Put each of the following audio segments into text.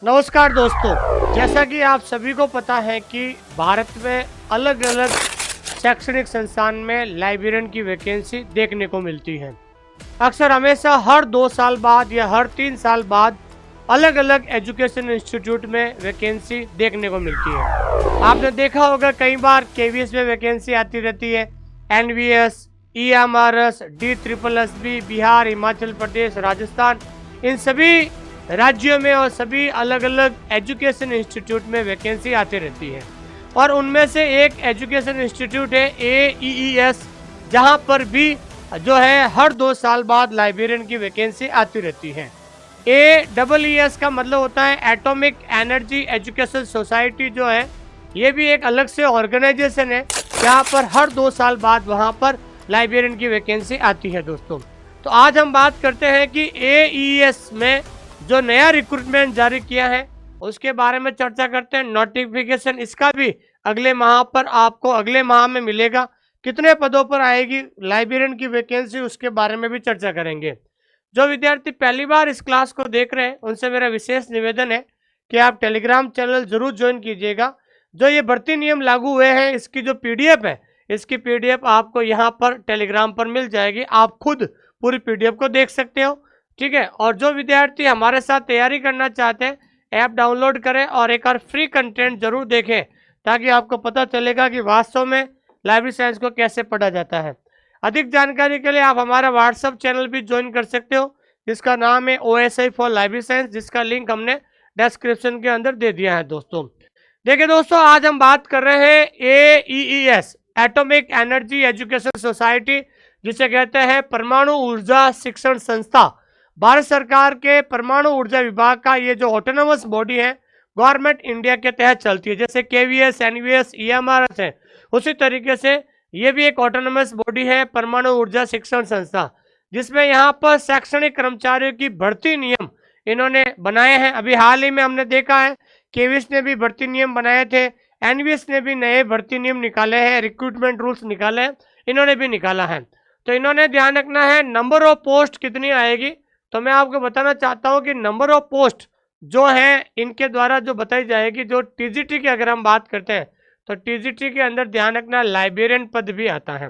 नमस्कार दोस्तों, जैसा कि आप सभी को पता है कि भारत में अलग अलग शैक्षणिक संस्थान में लाइब्रेरियन की वैकेंसी देखने को मिलती है। अक्सर हमेशा हर 2 साल बाद या हर 3 साल बाद अलग अलग एजुकेशन इंस्टीट्यूट में वैकेंसी देखने को मिलती है। आपने देखा होगा कई बार केवीएस में वैकेंसी आती रहती है, NVS, EMRS, DSSB, Bihar, Himachal Pradesh, Rajasthan, इन सभी राज्यों में और सभी अलग अलग एजुकेशन इंस्टीट्यूट में वैकेंसी आती रहती है। और उनमें से एक एजुकेशन इंस्टीट्यूट है AEES, जहां पर भी जो है हर 2 साल बाद लाइब्रेरियन की वैकेंसी आती रहती है। AEES का मतलब होता है एटॉमिक एनर्जी एजुकेशन सोसाइटी, जो है ये भी एक अलग से ऑर्गेनाइजेशन है जहाँ पर हर 2 साल बाद वहाँ पर लाइब्रेरियन की वैकेंसी आती है दोस्तों। तो आज हम बात करते हैं कि AEES में जो नया रिक्रूटमेंट जारी किया है उसके बारे में चर्चा करते हैं। नोटिफिकेशन इसका भी अगले माह पर आपको अगले माह में मिलेगा। कितने पदों पर आएगी लाइब्रेरियन की वैकेंसी, उसके बारे में भी चर्चा करेंगे। जो विद्यार्थी पहली बार इस क्लास को देख रहे हैं उनसे मेरा विशेष निवेदन है कि आप टेलीग्राम चैनल जरूर ज्वाइन कीजिएगा। जो ये भर्ती नियम लागू हुए हैं इसकी जो PDF है, इसकी PDF आपको यहाँ पर टेलीग्राम पर मिल जाएगी। आप खुद पूरी PDF को देख सकते हो, ठीक है। और जो विद्यार्थी हमारे साथ तैयारी करना चाहते हैं, ऐप डाउनलोड करें और एक बार फ्री कंटेंट जरूर देखें ताकि आपको पता चलेगा कि वास्तव में लाइब्रेरी साइंस को कैसे पढ़ा जाता है। अधिक जानकारी के लिए आप हमारा व्हाट्सएप चैनल भी ज्वाइन कर सकते हो, जिसका नाम है OSI फॉर लाइब्रेरी साइंस, जिसका लिंक हमने डिस्क्रिप्शन के अंदर दे दिया है दोस्तों। देखिए दोस्तों, आज हम बात कर रहे हैं AEES, atomic energy education society, जिसे कहते हैं परमाणु ऊर्जा शिक्षण संस्था। भारत सरकार के परमाणु ऊर्जा विभाग का ये जो ऑटोनोमस बॉडी है, गवर्नमेंट इंडिया के तहत चलती है। जैसे KVS, NVS, EMRS है, उसी तरीके से ये भी एक ऑटोनोमस बॉडी है, परमाणु ऊर्जा शिक्षण संस्था, जिसमें यहाँ पर शैक्षणिक कर्मचारियों की भर्ती नियम इन्होंने बनाए हैं। अभी हाल ही में हमने देखा है KVS ने भी भर्ती नियम बनाए थे, NVS ने भी नए भर्ती नियम निकाले हैं, रिक्रूटमेंट रूल्स निकाले हैं, इन्होंने भी निकाला है। तो इन्होंने ध्यान रखना है नंबर ऑफ पोस्ट कितनी आएगी। तो मैं आपको बताना चाहता हूं कि नंबर ऑफ पोस्ट जो है इनके द्वारा जो बताई जाएगी, जो TGT की अगर हम बात करते हैं तो TGT के अंदर ध्यान रखना लाइब्रेरियन पद भी आता है।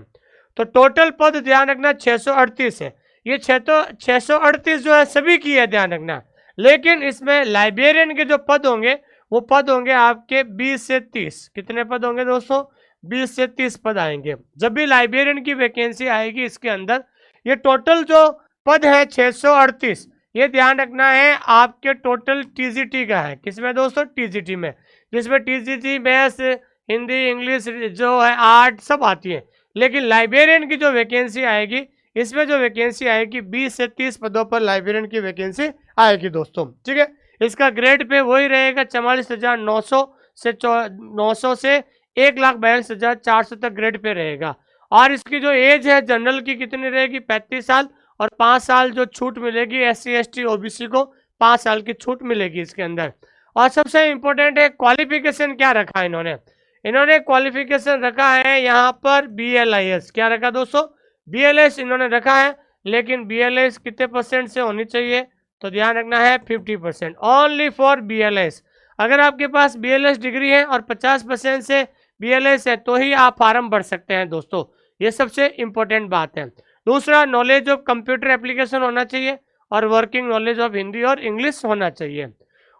तो टोटल पद ध्यान रखना 638 है। ये 638 जो है सभी की है, ध्यान रखना। लेकिन इसमें लाइब्रेरियन के जो पद होंगे वो पद होंगे आपके 20 से 30। कितने पद होंगे दोस्तों? 20 से 30 पद आएंगे। जब भी लाइब्रेरियन की वैकेंसी आएगी इसके अंदर ये टोटल जो पद है 638, ये ध्यान रखना है आपके टोटल TGT का है। किसमें दोस्तों? TGT में, जिसमें TGT मैथ्स, हिंदी, इंग्लिश जो है आर्ट सब आती है। लेकिन लाइब्रेरियन की जो वैकेंसी आएगी इसमें जो वैकेंसी आएगी 20 से 30 पदों पर लाइब्रेरियन की वैकेंसी आएगी दोस्तों, ठीक है। इसका ग्रेड पे वही रहेगा 44,900 से 900 से 1,42,400 तक ग्रेड पे रहेगा। और इसकी जो एज है जनरल की कितनी रहेगी? 35 साल, और 5 साल जो छूट मिलेगी SC ST OBC को 5 साल की छूट मिलेगी इसके अंदर। और सबसे इम्पोर्टेंट है क्वालिफिकेशन क्या रखा है इन्होंने क्वालिफिकेशन रखा है यहाँ पर BLIS। क्या रखा दोस्तों? BLS इन्होंने रखा है। लेकिन BLS कितने % से होनी चाहिए? तो ध्यान रखना है 50%, ओनली फॉर BLS। अगर आपके पास BLS डिग्री है और 50% से BLS है तो ही आप फार्म भर सकते हैं दोस्तों, ये सबसे इम्पोर्टेंट बात है। दूसरा, नॉलेज ऑफ कंप्यूटर एप्लीकेशन होना चाहिए और वर्किंग नॉलेज ऑफ हिंदी और इंग्लिश होना चाहिए।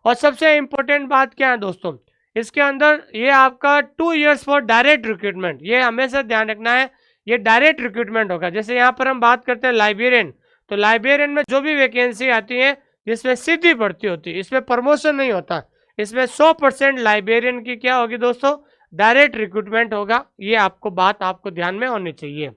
और सबसे इम्पोर्टेंट बात क्या है दोस्तों, इसके अंदर ये आपका 2 इयर्स फॉर डायरेक्ट रिक्रूटमेंट, ये हमेशा ध्यान रखना है, ये डायरेक्ट रिक्रूटमेंट होगा। जैसे यहाँ पर हम बात करते हैं लाइब्रेरियन, तो लाइब्रेरियन में जो भी वैकेंसी आती है जिसमें सीधी भर्ती होती है, इसमें प्रमोशन नहीं होता, इसमें 100% लाइब्रेरियन की क्या होगी दोस्तों? डायरेक्ट रिक्रूटमेंट होगा। ये आपको ध्यान में होनी चाहिए।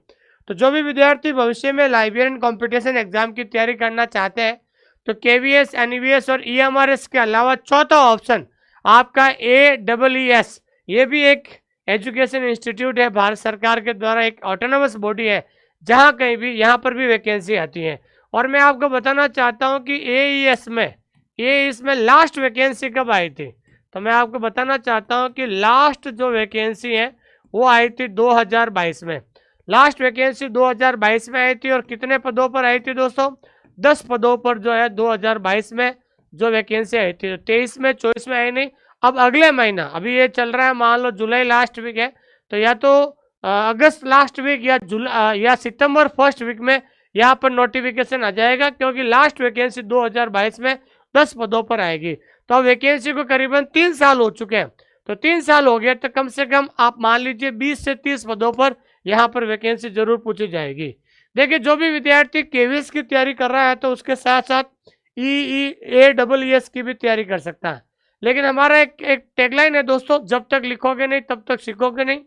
तो जो भी विद्यार्थी भविष्य में लाइब्रेरियन कॉम्पिटिशन एग्जाम की तैयारी करना चाहते हैं तो KVS, NVS और EMRS के अलावा चौथा ऑप्शन आपका AEES, ये भी एक एजुकेशन इंस्टीट्यूट है, भारत सरकार के द्वारा एक ऑटोनोमस बॉडी है, जहां कहीं भी यहाँ पर भी वैकेंसी आती है। और मैं आपको बताना चाहता हूं कि AEES में लास्ट वैकेंसी कब आई थी, तो मैं आपको बताना चाहता हूं कि लास्ट जो वैकेंसी है वो आई थी 2022 में। लास्ट वैकेंसी 2022 में आई थी और कितने पदों पर आई थी दोस्तों? 10 पदों पर जो है 2022 में जो वैकेंसी आई थी, 23 में 24 में आई नहीं। अब अगले महीना, अभी ये चल रहा है, मान लो जुलाई लास्ट वीक है, तो या तो अगस्त लास्ट वीक या या सितंबर फर्स्ट वीक में यहाँ पर नोटिफिकेशन आ जाएगा, क्योंकि लास्ट वैकेंसी 2022 में 10 पदों पर आएगी। तो अब वैकेंसी को करीबन 3 साल हो चुके हैं, तो 3 साल हो गए, तो कम से कम आप मान लीजिए 20 से 30 पदों पर यहाँ पर वैकेंसी जरूर पूछी जाएगी। देखिए, जो भी विद्यार्थी केवीएस की तैयारी कर रहा है तो उसके साथ साथ AES की भी तैयारी कर सकता है। लेकिन हमारा एक टैगलाइन है दोस्तों, जब तक लिखोगे नहीं तब तक सीखोगे नहीं।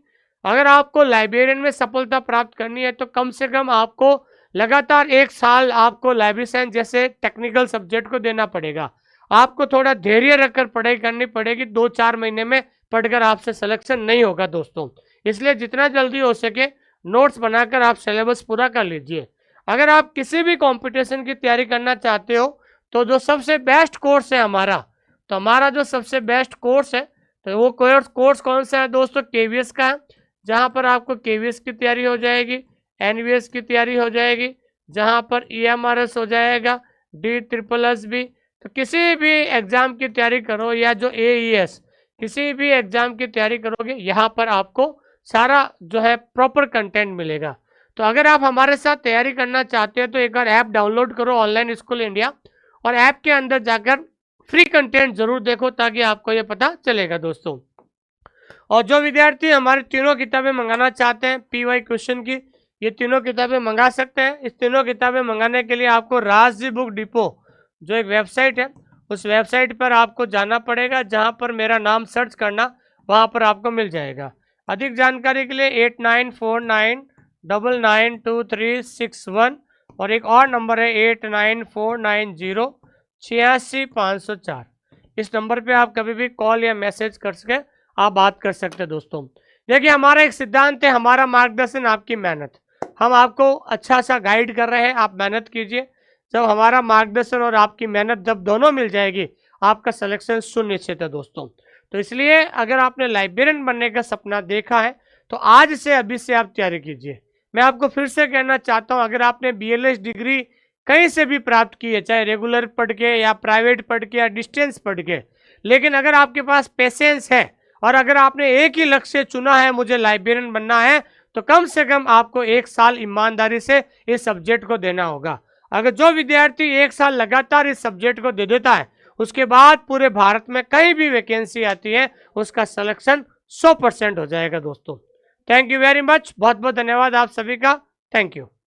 अगर आपको लाइब्रेरियन में सफलता प्राप्त करनी है तो कम से कम आपको लगातार 1 साल आपको लाइब्रेरी साइंस जैसे टेक्निकल सब्जेक्ट को देना पड़ेगा। आपको थोड़ा धैर्य रखकर पढ़ाई करनी पड़ेगी, 2-4 महीने में पढ़कर आपसे सिलेक्शन नहीं होगा दोस्तों। इसलिए जितना जल्दी हो सके नोट्स बनाकर आप सिलेबस पूरा कर लीजिए। अगर आप किसी भी कंपटीशन की तैयारी करना चाहते हो तो जो सबसे बेस्ट कोर्स है हमारा, तो हमारा जो सबसे बेस्ट कोर्स है, तो वो कोर्स कौन सा है दोस्तों? केवीएस का है, जहाँ पर आपको केवीएस की तैयारी हो जाएगी, एनवीएस की तैयारी हो जाएगी, जहाँ पर ईएमआरएस हो जाएगा, DSSS। तो किसी भी एग्जाम की तैयारी करो या जो AES, किसी भी एग्जाम की तैयारी करोगे, यहाँ पर आपको सारा जो है प्रॉपर कंटेंट मिलेगा। तो अगर आप हमारे साथ तैयारी करना चाहते हैं तो एक बार ऐप डाउनलोड करो, ऑनलाइन स्कूल इंडिया, और ऐप के अंदर जाकर फ्री कंटेंट जरूर देखो, ताकि आपको ये पता चलेगा दोस्तों। और जो विद्यार्थी हमारी तीनों किताबें मंगाना चाहते हैं PY क्वेश्चन की, ये तीनों किताबें मंगा सकते हैं। इस तीनों किताबें मंगाने के लिए आपको राजजी बुक डिपो जो एक वेबसाइट है, उस वेबसाइट पर आपको जाना पड़ेगा, जहां पर मेरा नाम सर्च करना, वहां पर आपको मिल जाएगा। अधिक जानकारी के लिए 8949992361 और एक और नंबर है 8949086504। इस नंबर पे आप कभी भी कॉल या मैसेज कर सके, आप बात कर सकते हैं दोस्तों। देखिए, हमारा एक सिद्धांत है, हमारा मार्गदर्शन आपकी मेहनत। हम आपको अच्छा सा गाइड कर रहे हैं, आप मेहनत कीजिए। जब हमारा मार्गदर्शन और आपकी मेहनत जब दोनों मिल जाएगी, आपका सिलेक्शन सुनिश्चित है दोस्तों। तो इसलिए अगर आपने लाइब्रेरियन बनने का सपना देखा है तो आज से, अभी से आप तैयारी कीजिए। मैं आपको फिर से कहना चाहता हूं, अगर आपने BLS डिग्री कहीं से भी प्राप्त की है, चाहे रेगुलर पढ़ के या प्राइवेट पढ़ के या डिस्टेंस पढ़ के, लेकिन अगर आपके पास पेशेंस है और अगर आपने एक ही लक्ष्य चुना है, मुझे लाइब्रेरियन बनना है, तो कम से कम आपको 1 साल ईमानदारी से इस सब्जेक्ट को देना होगा। अगर जो विद्यार्थी 1 साल लगातार इस सब्जेक्ट को दे देता है, उसके बाद पूरे भारत में कहीं भी वैकेंसी आती है, उसका सिलेक्शन 100% हो जाएगा दोस्तों। थैंक यू वेरी मच, बहुत बहुत धन्यवाद आप सभी का। Thank you.